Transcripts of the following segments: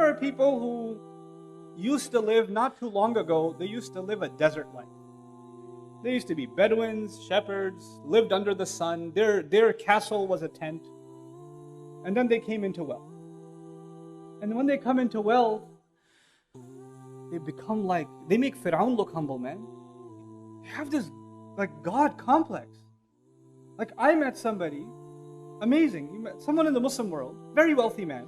are people who used to live not too long ago, they used to live a desert life. They used to be Bedouins, shepherds, lived under the sun. Their castle was a tent. And then they came into wealth. And when they come into wealth, they become like, they make Fir'aun look humble, man. They have this like God complex. Like I met somebody, amazing. You met someone in the Muslim world, very wealthy man.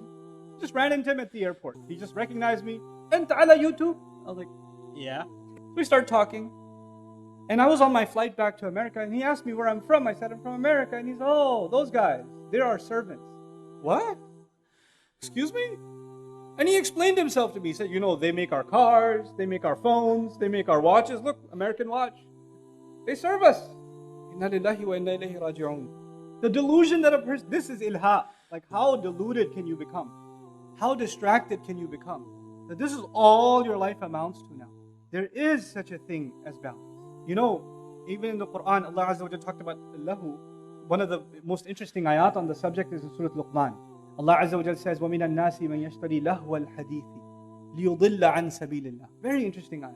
Just ran into him at the airport. He just recognized me. Anta ala YouTube? I was like, yeah. So we started talking. And I was on my flight back to America, and he asked me where I'm from. I said, I'm from America. And he's, oh, those guys, they're our servants. What? Excuse me? And he explained himself to me. He said, you know, they make our cars, they make our phones, they make our watches. Look, American watch. They serve us. Inna lillahi wa inna ilayhi raji'un. The delusion that a person, this is ilha. Like how deluded can you become? How distracted can you become? That this is all your life amounts to now. There is such a thing as balance. You know, even in the Quran, Allah Azza wa Jalla talked about lahu. One of the most interesting ayat on the subject is in Surah Luqman. Allah Azza wa Jalla says, وَمِنَ النَّاسِ مَنْ يَشْتَرِي لَهْوَ الْحَدِيثِ لِيُضِلَّ عَنْ سَبِيلِ اللَّهِ. Very interesting ayat.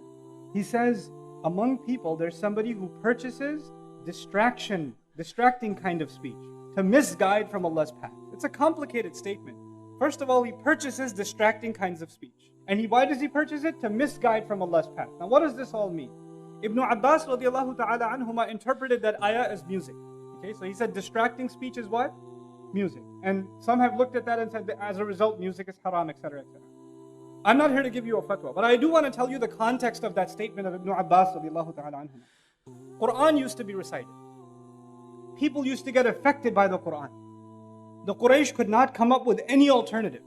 He says, among people, there's somebody who purchases distracting kind of speech to misguide from Allah's path. It's a complicated statement. First of all, he purchases distracting kinds of speech. And why does he purchase it? To misguide from Allah's path. Now what does this all mean? Ibn Abbas radiallahu ta'ala anhuma interpreted that ayah as music. Okay, so he said distracting speech is what? Music. And some have looked at that and said that as a result music is haram, etc., etc. I'm not here to give you a fatwa, but I do want to tell you the context of that statement of Ibn Abbas radiallahu ta'ala anhuma. Quran used to be recited. People used to get affected by the Quran. The Quraysh could not come up with any alternative.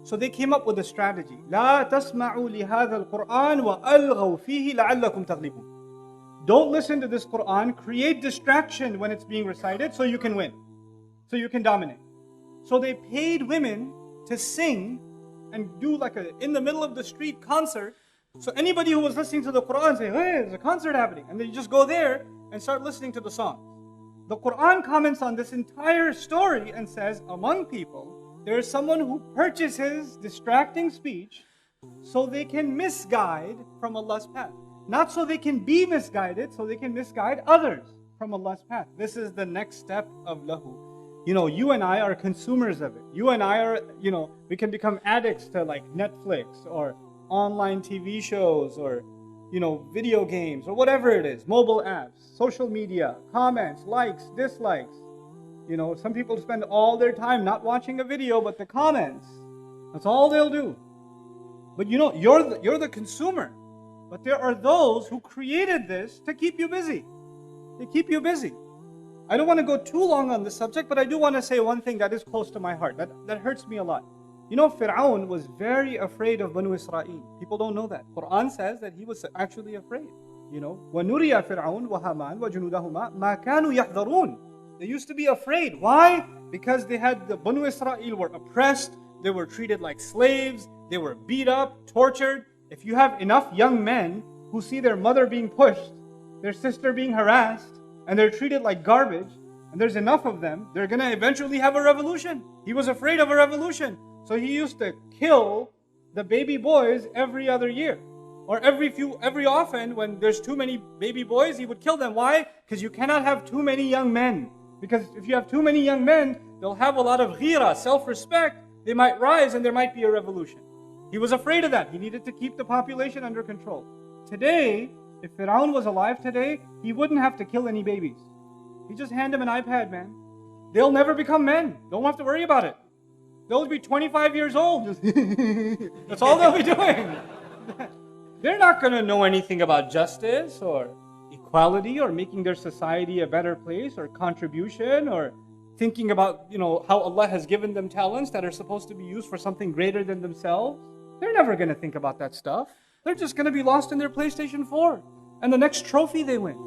So they came up with a strategy. لا تسمعوا لهذا القرآن وألغوا فيه لعلكم تغلبون. Don't listen to this Quran. Create distraction when it's being recited so you can win. So you can dominate. So they paid women to sing and do like a in the middle of the street concert. So anybody who was listening to the Quran say, hey, there's a concert happening. And then you just go there and start listening to the song. The Quran comments on this entire story and says, among people, there is someone who purchases distracting speech so they can misguide from Allah's path. Not so they can be misguided, so they can misguide others from Allah's path. This is the next step of lahu. You know, you and I are consumers of it. You and I are, you know, we can become addicts to like Netflix or online TV shows or, you know, video games or whatever it is, mobile apps, social media, comments, likes, dislikes. You know, some people spend all their time not watching a video, but the comments. That's all they'll do. But you know, you're the consumer. But there are those who created this to keep you busy. They keep you busy. I don't want to go too long on this subject, but I do want to say one thing that is close to my heart. That hurts me a lot. You know, Fir'aun was very afraid of Banu Israel. People don't know that. Quran says that he was actually afraid. You know, وَنُرِيَ فِرْعَوْنَ وَهَامَانَ وَجُنُودَهُمَا مَا كَانُوا يَحْذَرُونَ. They used to be afraid. Why? Because they had the Banu Israel were oppressed. They were treated like slaves. They were beat up, tortured. If you have enough young men who see their mother being pushed, their sister being harassed, and they're treated like garbage, and there's enough of them, they're going to eventually have a revolution. He was afraid of a revolution. So he used to kill the baby boys every other year. Or every often when there's too many baby boys, he would kill them. Why? Because you cannot have too many young men. Because if you have too many young men, they'll have a lot of ghira, self-respect. They might rise and there might be a revolution. He was afraid of that. He needed to keep the population under control. Today, if Fir'aun was alive today, he wouldn't have to kill any babies. He just hand them an iPad, man. They'll never become men. Don't have to worry about it. They'll be 25 years old. That's all they'll be doing. They're not going to know anything about justice or equality or making their society a better place or contribution or thinking about, you know, how Allah has given them talents that are supposed to be used for something greater than themselves. They're never going to think about that stuff. They're just going to be lost in their PlayStation 4 and the next trophy they win.